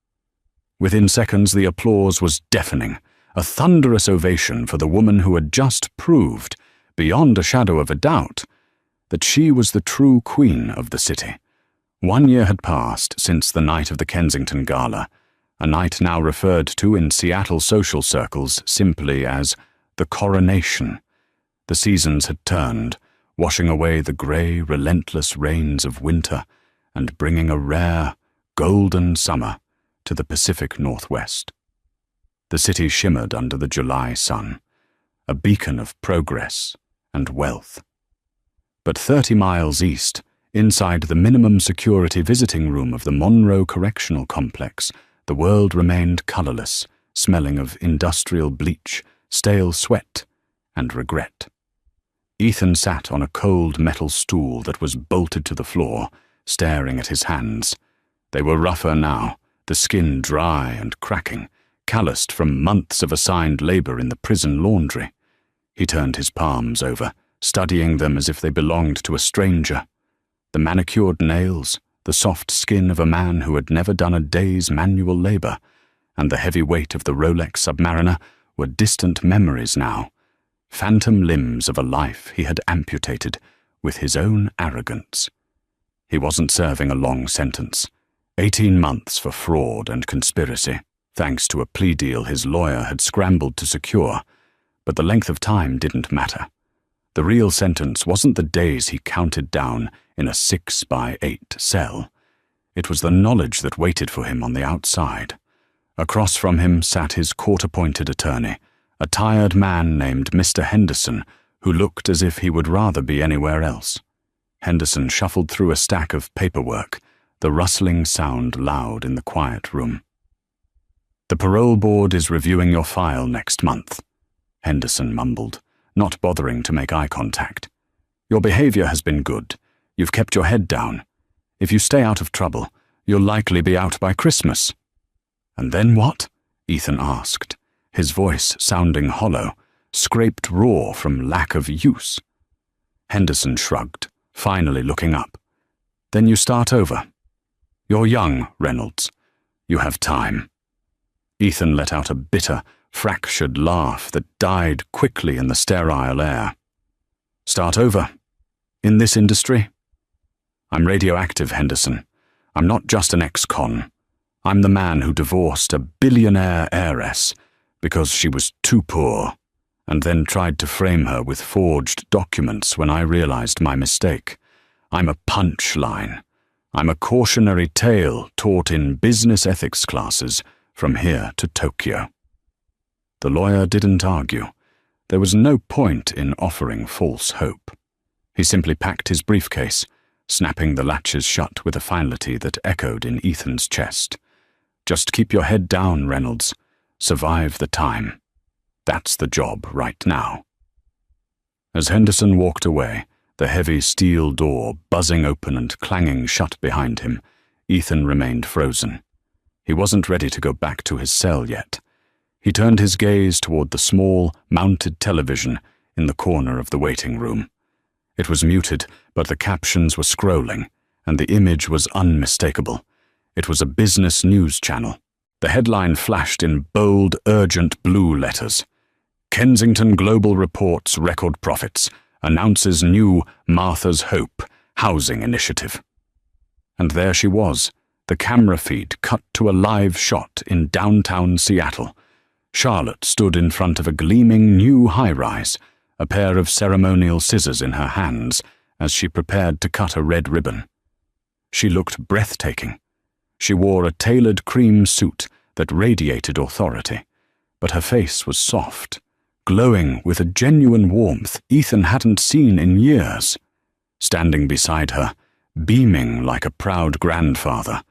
Within seconds the applause was deafening, a thunderous ovation for the woman who had just proved, beyond a shadow of a doubt, that she was the true queen of the city. 1 year had passed since the night of the Kensington Gala, a night now referred to in Seattle social circles simply as the coronation. The seasons had turned, washing away the grey, relentless rains of winter and bringing a rare, golden summer to the Pacific Northwest. The city shimmered under the July sun, a beacon of progress and wealth. But 30 miles east, inside the minimum security visiting room of the Monroe Correctional Complex, the world remained colourless, smelling of industrial bleach, stale sweat, and regret. Ethan sat on a cold metal stool that was bolted to the floor, staring at his hands. They were rougher now, the skin dry and cracking, calloused from months of assigned labour in the prison laundry. He turned his palms over, studying them as if they belonged to a stranger. The manicured nails, the soft skin of a man who had never done a day's manual labour, and the heavy weight of the Rolex Submariner were distant memories now, phantom limbs of a life he had amputated with his own arrogance. He wasn't serving a long sentence. 18 months for fraud and conspiracy, thanks to a plea deal his lawyer had scrambled to secure, but the length of time didn't matter. The real sentence wasn't the days he counted down in a 6-by-8 cell. It was the knowledge that waited for him on the outside. Across from him sat his court-appointed attorney, a tired man named Mr. Henderson, who looked as if he would rather be anywhere else. Henderson shuffled through a stack of paperwork, the rustling sound loud in the quiet room. "The parole board is reviewing your file next month," Henderson mumbled, not bothering to make eye contact. "Your behavior has been good. You've kept your head down. If you stay out of trouble, you'll likely be out by Christmas." "And then what?" Ethan asked, his voice sounding hollow, scraped raw from lack of use. Henderson shrugged, finally looking up. "Then you start over. You're young, Reynolds. You have time." Ethan let out a bitter, fractured laugh that died quickly in the sterile air. "Start over? In this industry?" "I'm radioactive, Henderson. I'm not just an ex-con. I'm the man who divorced a billionaire heiress because she was too poor, and then tried to frame her with forged documents when I realized my mistake. I'm a punchline. I'm a cautionary tale taught in business ethics classes from here to Tokyo." The lawyer didn't argue. There was no point in offering false hope. He simply packed his briefcase, snapping the latches shut with a finality that echoed in Ethan's chest. "Just keep your head down, Reynolds. Survive the time. That's the job right now." As Henderson walked away, the heavy steel door buzzing open and clanging shut behind him, Ethan remained frozen. He wasn't ready to go back to his cell yet. He turned his gaze toward the small, mounted television in the corner of the waiting room. It was muted, but the captions were scrolling, and the image was unmistakable. It was a business news channel. The headline flashed in bold, urgent blue letters. "Kensington Global reports record profits, announces new Martha's Hope housing initiative." And there she was, the camera feed cut to a live shot in downtown Seattle. Charlotte stood in front of a gleaming new high-rise, a pair of ceremonial scissors in her hands as she prepared to cut a red ribbon. She looked breathtaking. She wore a tailored cream suit that radiated authority, but her face was soft, glowing with a genuine warmth Ethan hadn't seen in years. Standing beside her, beaming like a proud grandfather,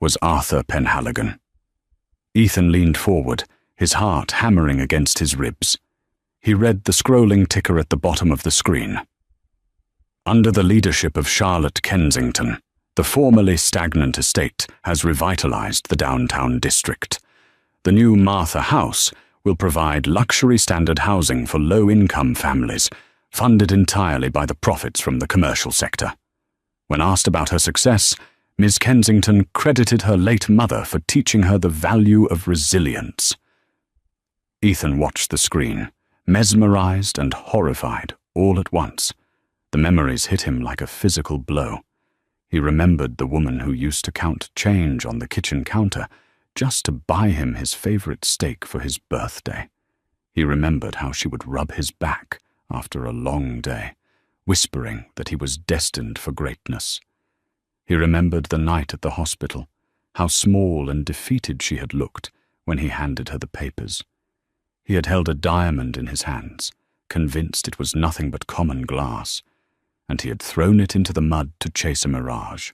was Arthur Penhaligon. Ethan leaned forward, his heart hammering against his ribs. He read the scrolling ticker at the bottom of the screen. Under the leadership of Charlotte Kensington, the formerly stagnant estate has revitalized the downtown district. The new Martha House will provide luxury standard housing for low-income families, funded entirely by the profits from the commercial sector. When asked about her success, Ms. Kensington credited her late mother for teaching her the value of resilience. Ethan watched the screen, mesmerized and horrified all at once. The memories hit him like a physical blow. He remembered the woman who used to count change on the kitchen counter just to buy him his favorite steak for his birthday. He remembered how she would rub his back after a long day, whispering that he was destined for greatness. He remembered the night at the hospital, how small and defeated she had looked when he handed her the papers. He had held a diamond in his hands, convinced it was nothing but common glass, and he had thrown it into the mud to chase a mirage.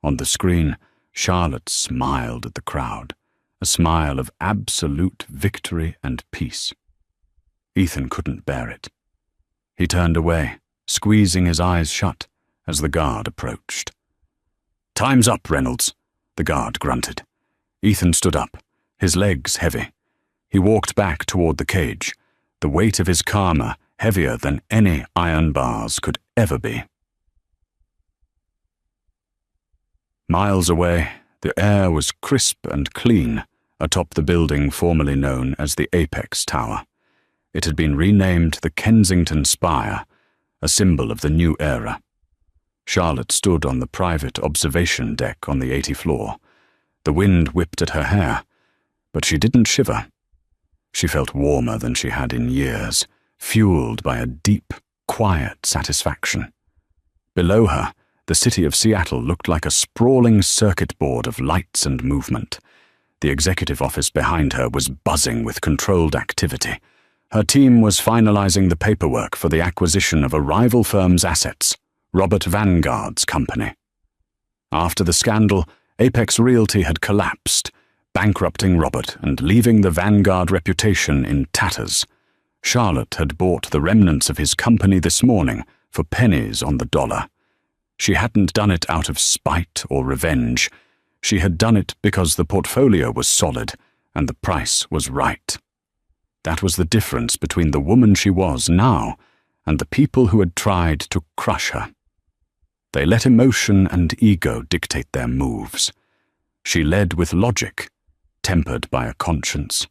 On the screen, Charlotte smiled at the crowd, a smile of absolute victory and peace. Ethan couldn't bear it. He turned away, squeezing his eyes shut as the guard approached. "Time's up, Reynolds," the guard grunted. Ethan stood up, his legs heavy. He walked back toward the cage, the weight of his karma heavier than any iron bars could ever be. Miles away, the air was crisp and clean atop the building formerly known as the Apex Tower. It had been renamed the Kensington Spire, a symbol of the new era. Charlotte stood on the private observation deck on the 80th floor. The wind whipped at her hair, but she didn't shiver. She felt warmer than she had in years, fueled by a deep, quiet satisfaction. Below her, the city of Seattle looked like a sprawling circuit board of lights and movement. The executive office behind her was buzzing with controlled activity. Her team was finalizing the paperwork for the acquisition of a rival firm's assets, Robert Vanguard's company. After the scandal, Apex Realty had collapsed, bankrupting Robert and leaving the Vanguard reputation in tatters. Charlotte had bought the remnants of his company this morning for pennies on the dollar. She hadn't done it out of spite or revenge. She had done it because the portfolio was solid and the price was right. That was the difference between the woman she was now and the people who had tried to crush her. They let emotion and ego dictate their moves. She led with logic, tempered by a conscience.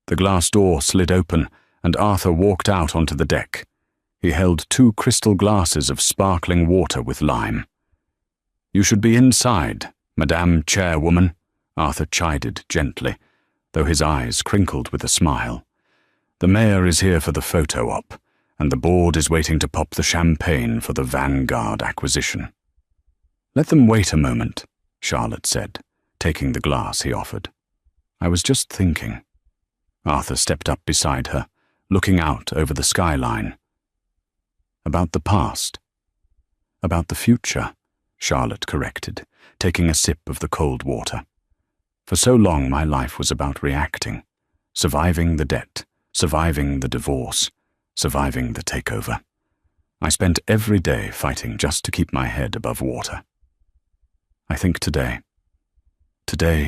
The glass door slid open, and Arthur walked out onto the deck. He held 2 crystal glasses of sparkling water with lime. "You should be inside, Madame Chairwoman," Arthur chided gently, though his eyes crinkled with a smile. "The mayor is here for the photo op, and the board is waiting to pop the champagne for the Vanguard acquisition." "Let them wait a moment," Charlotte said, taking the glass he offered. "I was just thinking." Arthur stepped up beside her, looking out over the skyline. "About the past." "About the future," Charlotte corrected, taking a sip of the cold water. "For so long my life was about reacting, surviving the debt, surviving the divorce, surviving the takeover. I spent every day fighting just to keep my head above water. I think today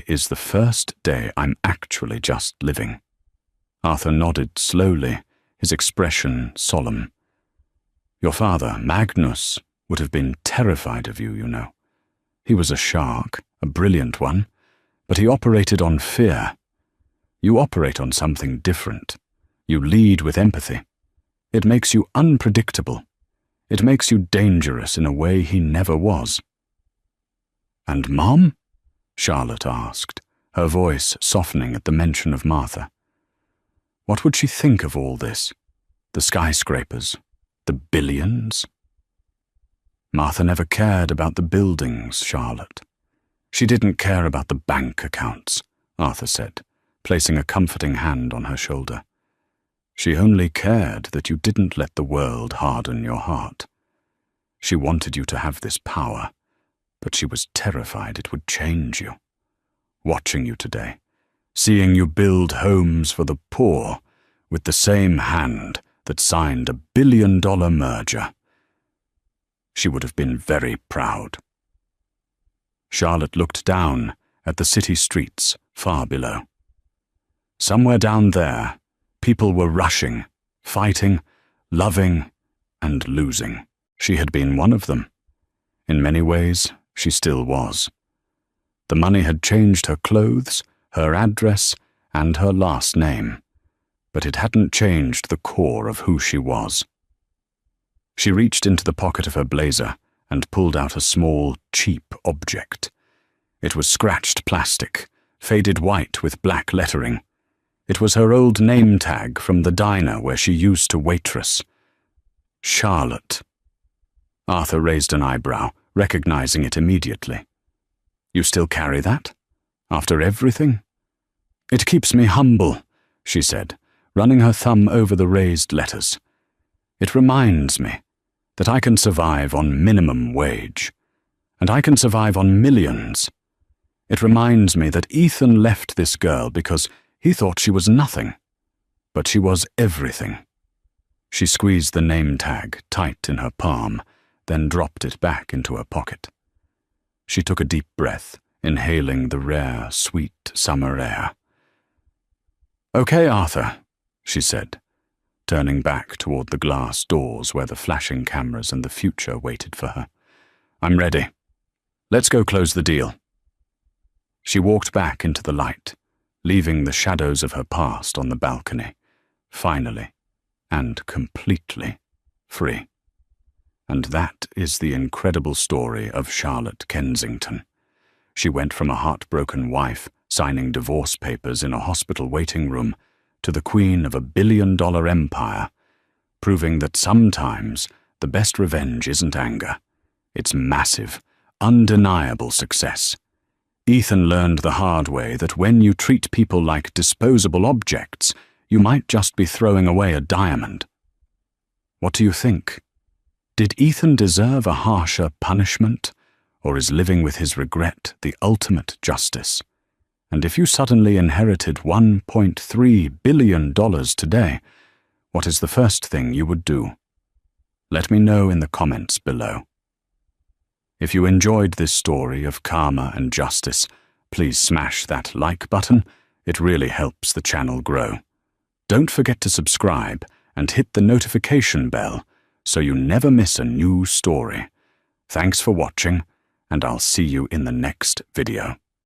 is the first day I'm actually just living." Arthur nodded slowly, his expression solemn. "Your father, Magnus, would have been terrified of you, you know. He was a shark, a brilliant one, but he operated on fear. You operate on something different. You lead with empathy. It makes you unpredictable. It makes you dangerous in a way he never was." "And Mom?" Charlotte asked, her voice softening at the mention of Martha. What would she think of all this? The skyscrapers? The billions? Martha never cared about the buildings, Charlotte. She didn't care about the bank accounts, Arthur said, placing a comforting hand on her shoulder. She only cared that you didn't let the world harden your heart. She wanted you to have this power, But she was terrified it would change you. Watching you today, seeing you build homes for the poor with the same hand that signed a billion-dollar merger. She would have been very proud. Charlotte looked down at the city streets far below. Somewhere down there, people were rushing, fighting, loving, and losing. She had been one of them. In many ways, she still was. The money had changed her clothes, her address, and her last name, but it hadn't changed the core of who she was. She reached into the pocket of her blazer and pulled out a small, cheap object. It was scratched plastic, faded white with black lettering. It was her old name tag from the diner where she used to waitress. Charlotte. Arthur raised an eyebrow, recognizing it immediately. You still carry that? After everything? It keeps me humble, she said, running her thumb over the raised letters. It reminds me that I can survive on minimum wage, and I can survive on millions. It reminds me that Ethan left this girl because he thought she was nothing, but she was everything. She squeezed the name tag tight in her palm, then dropped it back into her pocket. She took a deep breath, inhaling the rare, sweet summer air. Okay, Arthur, she said, turning back toward the glass doors where the flashing cameras and the future waited for her. I'm ready. Let's go close the deal. She walked back into the light, leaving the shadows of her past on the balcony, finally and completely free. And that is the incredible story of Charlotte Kensington. She went from a heartbroken wife signing divorce papers in a hospital waiting room to the queen of a billion-dollar empire, proving that sometimes the best revenge isn't anger. It's massive, undeniable success. Ethan learned the hard way that when you treat people like disposable objects, you might just be throwing away a diamond. What do you think? Did Ethan deserve a harsher punishment, or is living with his regret the ultimate justice? And if you suddenly inherited $1.3 billion today, what is the first thing you would do? Let me know in the comments below. If you enjoyed this story of karma and justice, please smash that like button. It really helps the channel grow. Don't forget to subscribe and hit the notification bell so you never miss a new story. Thanks for watching, and I'll see you in the next video.